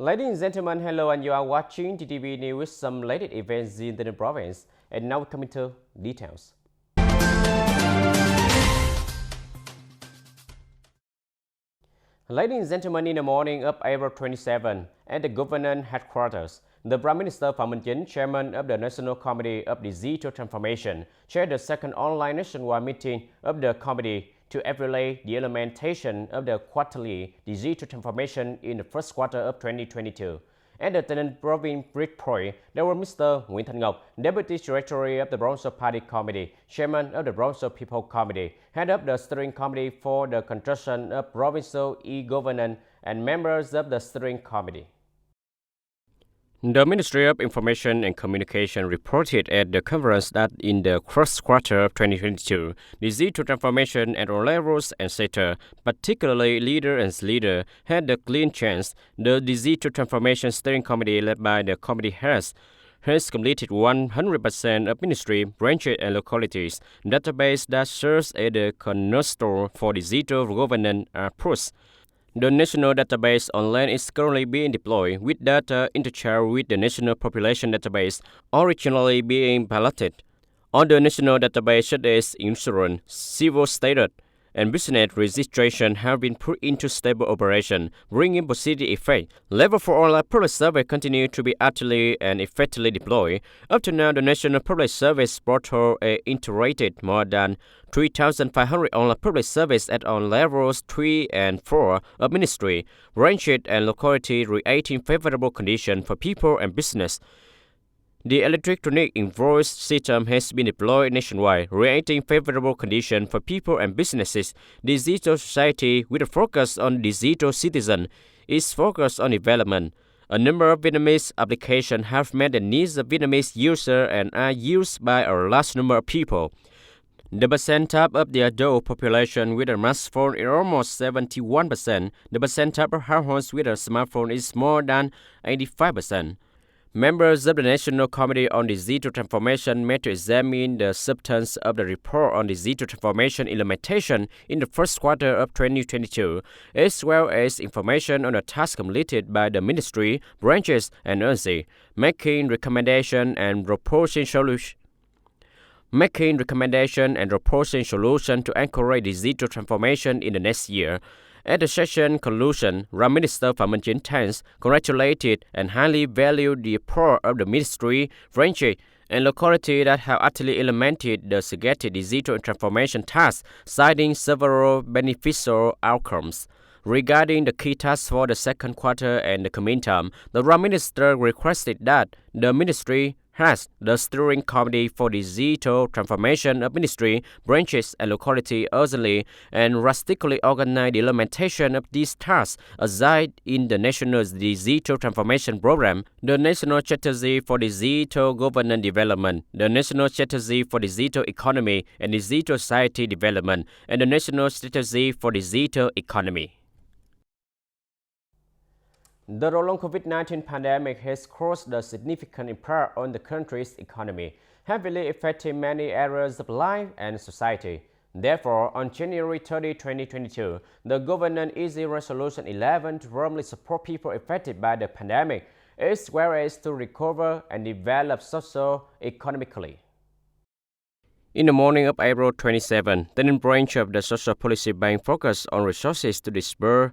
Ladies and gentlemen, hello, and you are watching TTV News with some latest events in the province. And now coming to details. Ladies and gentlemen, in the morning of April 27, at the government headquarters, the Prime Minister Phạm Minh Chính, chairman of the National Committee of Digital Transformation, chaired the second online nationwide meeting of the committee to evaluate the implementation of the quarterly digital transformation in the first quarter of 2022. At the Tay Ninh province report, there were Mr. Nguyễn Thanh Ngọc, Deputy Secretary of the Provincial Party Committee, Chairman of the Provincial People Committee, Head of the Steering Committee for the Construction of Provincial E-Governance, and members of the Steering Committee. The Ministry of Information and Communication reported at the conference that in the first quarter of 2022, digital transformation at all levels and sectors, particularly leader and leader, had a clean chance. The Digital Transformation Steering Committee, led by the committee heads, has completed 100% of ministry, branches, and localities. Database that serves as the cornerstone for digital governance are pushed. The national database on land is currently being deployed, with data interchange with the national population database originally being piloted. Other national databases such as insurance, civil status, and business registration have been put into stable operation, bringing positive effect. Level 4 online public service continue to be actively and effectively deployed. Up to now, the National Public Service Portal has integrated more than 3,500 online public service at on levels 3 and 4 of ministry, branches, and locality, creating favorable conditions for people and business. The electronic invoice system has been deployed nationwide, creating favorable conditions for people and businesses. Digital society, with a focus on digital citizen, is focused on development. A number of Vietnamese applications have met the needs of Vietnamese users and are used by a large number of people. The percentage of the adult population with a smartphone is almost 71%. The percentage of households with a smartphone is more than 85%. Members of the National Committee on Digital Transformation met to examine the substance of the report on digital transformation implementation in the first quarter of 2022, as well as information on the tasks completed by the ministry, branches, and agencies, making recommendations and proposing solutions. To encourage digital transformation in the next year. At the session conclusion, Prime Minister Phạm Minh Chính thanks, congratulated, and highly valued the effort of the ministry, branches, and locality that have actively implemented the suggested digital transformation tasks, citing several beneficial outcomes. Regarding the key tasks for the second quarter and the coming term, the Prime Minister requested that the ministry has the Steering Committee for Digital Transformation of Ministry, branches, and locality urgently and drastically organize the implementation of these tasks aside in the National Digital Transformation Program, the National Strategy for Digital Governance Development, the National Strategy for Digital Economy and Digital Society Development, and the National Strategy for Digital Economy. The prolonged COVID-19 pandemic has caused a significant impact on the country's economy, heavily affecting many areas of life and society. Therefore, on January 30, 2022, the government issued Resolution 11 to firmly support people affected by the pandemic, as well as to recover and develop socio-economically. In the morning of April 27, the Ninh branch of the Social Policy Bank focused on resources to disburse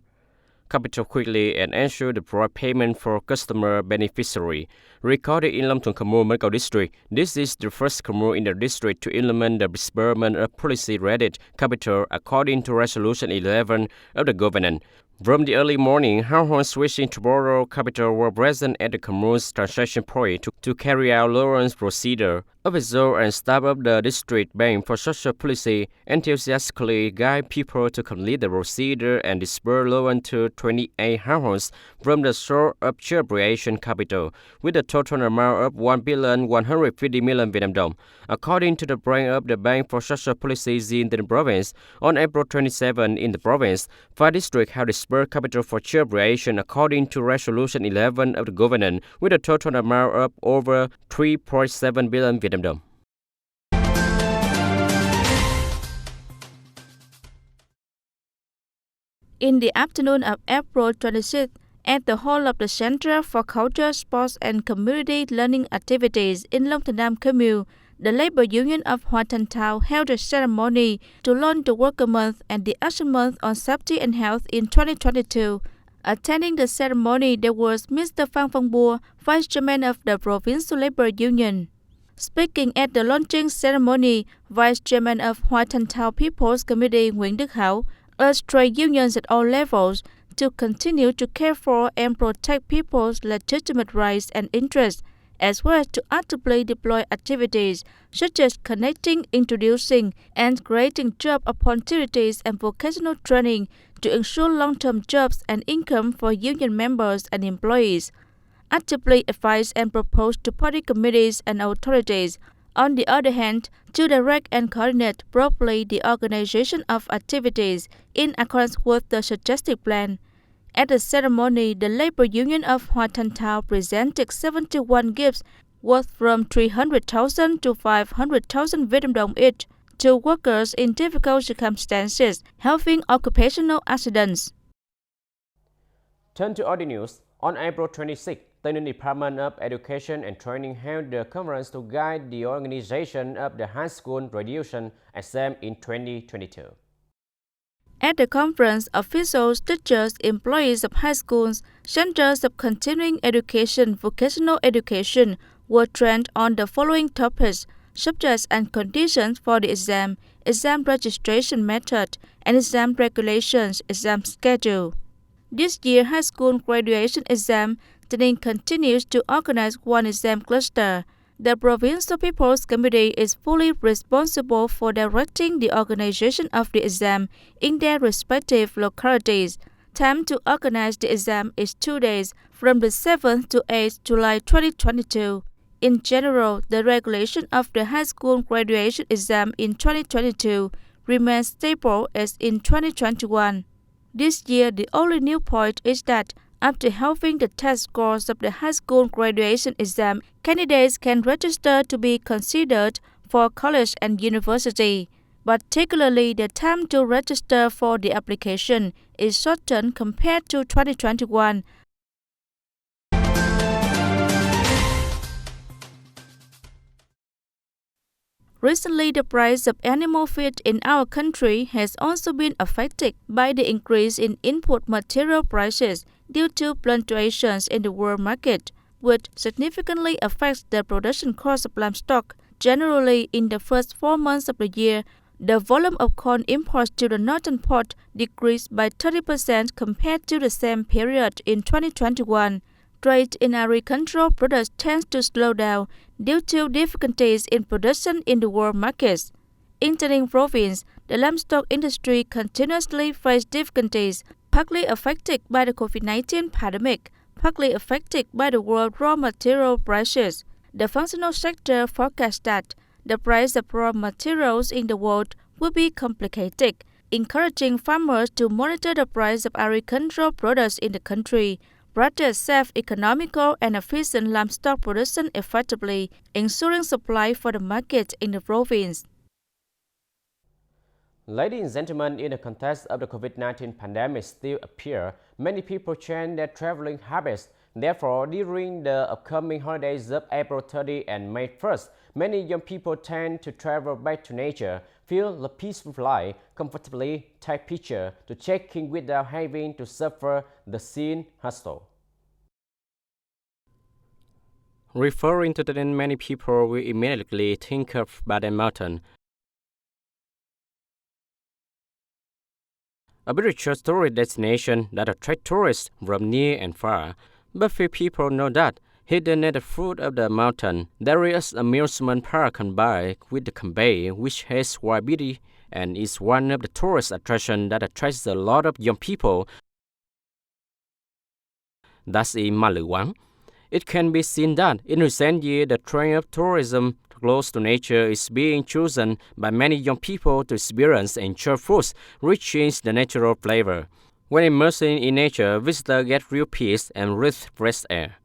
capital quickly and ensure the proper payment for customer beneficiary. Recorded in Long Thuận Commune, Medical District, this is the first commune in the district to implement the disbursement of policy-rated capital according to Resolution 11 of the government. From the early morning, households wishing to borrow capital were present at the commune's transaction point to carry out loan procedure. Officers and staff of the district bank for social policy enthusiastically guide people to complete the procedure and disburse loan to 28 households from the source of job creation capital, with a total amount of 1,150 million Vietnam dong. According to the brain of the Bank for Social Policy in the province, on April 27 in the province, 5 districts have disbursed capital for job creation according to Resolution 11 of the government, with a total amount of over 3.7 billion Vietnam dong. In the afternoon of April 26, At the hall of the Center for Culture, Sports and Community Learning Activities in Long Nam Commune, the Labor Union of Hoa Thanh Town held a ceremony to launch the Worker Month and the Action Month on Safety and Health in 2022. Attending the ceremony, there was Mr. Phan Phong Bua, Vice Chairman of the Provincial Labor Union. Speaking at the launching ceremony, Vice Chairman of Hoa Thanh Town People's Committee Nguyễn Đức Hảo urged trade unions at all levels to continue to care for and protect people's legitimate rights and interests, as well as to actively deploy activities such as connecting, introducing, and creating job opportunities and vocational training to ensure long-term jobs and income for union members and employees. Actively advise and propose to party committees and authorities, on the other hand, to direct and coordinate properly the organization of activities in accordance with the suggested plan. At the ceremony, the Labor Union of Hoa Thanh Town presented 71 gifts worth from 300,000 to 500,000 Vietnam dong each to workers in difficult circumstances, helping occupational accidents. Turn to other news. On April 26, the Department of Education and Training held the conference to guide the organization of the high school graduation exam in 2022. At the conference, officials, teachers, employees of high schools, centers of continuing education, vocational education were trained on the following topics: subjects and conditions for the exam registration method, and exam regulations, exam schedule. This year, high school graduation exam, Tay Ninh continues to organize one exam cluster. The Provincial People's Committee is fully responsible for directing the organization of the exam in their respective localities. Time to organize the exam is 2 days, from the 7th to 8th July 2022. In general, the regulation of the high school graduation exam in 2022 remains stable as in 2021. This year, the only new point is that after having the test scores of the high school graduation exam, candidates can register to be considered for college and university. Particularly, the time to register for the application is shortened compared to 2021. Recently, the price of animal feed in our country has also been affected by the increase in input material prices due to fluctuations in the world market, which significantly affects the production cost of livestock. Generally, in the first 4 months of the year, the volume of corn imports to the northern port decreased by 30% compared to the same period in 2021. Trade in agricultural products tends to slow down due to difficulties in production in the world markets. In Tay Ninh province, the livestock industry continuously faces difficulties, partly affected by the COVID-19 pandemic, partly affected by the world raw material prices. The functional sector forecasts that the price of raw materials in the world will be complicated, encouraging farmers to monitor the price of agricultural products in the country, rather safe, economical, and efficient livestock production effectively, ensuring supply for the market in the province. Ladies and gentlemen, in the context of the COVID-19 pandemic still appear, many people change their traveling habits. Therefore, during the upcoming holidays of April 30 and May 1st, many young people tend to travel back to nature, feel the peaceful life, comfortably take pictures to check in without having to suffer the scene hustle. Referring to the many people will immediately think of Baden Mountain, a spiritual tourist destination that attracts tourists from near and far. But few people know that, hidden at the foot of the mountain, there is an amusement park combined with the campbell, which has wild beauty and is one of the tourist attractions that attracts a lot of young people. That's in Ma Lư Quán. It can be seen that in recent years, the trend of tourism close to nature is being chosen by many young people to experience and enjoy foods rich in the natural flavor. When immersing in nature, visitors get real peace and breathe fresh air.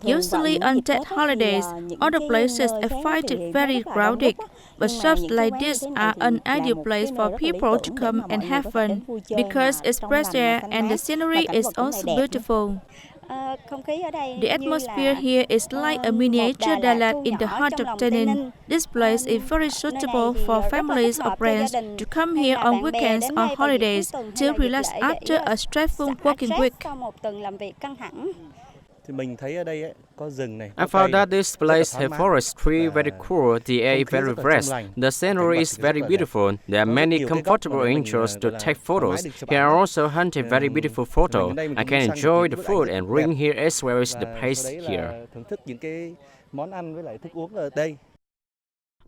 Usually on Tet holidays, other places I find it very crowded, but shops like this are an ideal place for people to come and have fun, because it's fresh air and the scenery is also beautiful. The atmosphere here is like a miniature Đà Lạt in the heart of Tay Ninh. This place is very suitable for families or friends to come here on weekends or holidays to relax after a stressful working week. I found that this place has forestry very cool, the air is very fresh, the scenery is very beautiful, there are many comfortable angles to take photos. Here are also hunting very beautiful photos. I can enjoy the food and drink here as well as the pace here.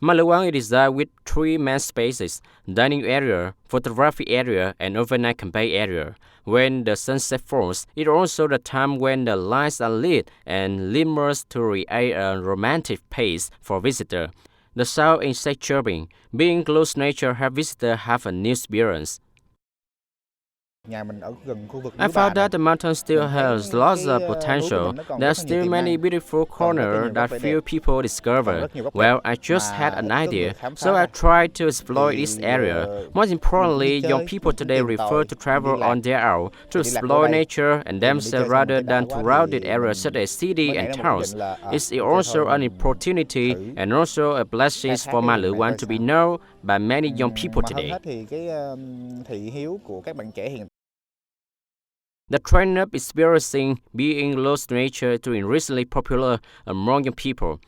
Maluang is designed with 3 main spaces: dining area, photography area, and overnight camping area. When the sunset falls, it is also the time when the lights are lit and glimmers to create a romantic pace for visitors. The sound and insect chirping, being close to nature, help visitors have a new experience. I found that the mountain still has lots of potential. There are still many beautiful corners that few people discover. Well, I just had an idea, so I tried to explore this area. Most importantly, young people today prefer to travel on their own, to explore nature and themselves rather than to crowded areas such as cities and towns. It's also an opportunity and also a blessing for Maluang to be known by many young people today. The trend of experiencing being close to nature is increasingly popular among young people.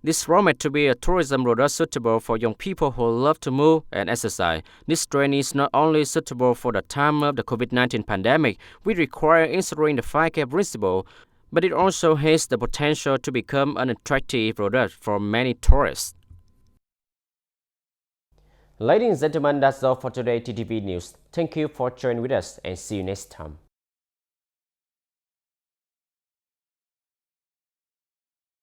This promises to be a tourism route suitable for young people who love to move and exercise. This trend is not only suitable for the time of the COVID-19 pandemic, which requires answering the 5K principle, but it also has the potential to become an attractive product for many tourists. Ladies and gentlemen, that's all for today TTV News. Thank you for joining with us and see you next time.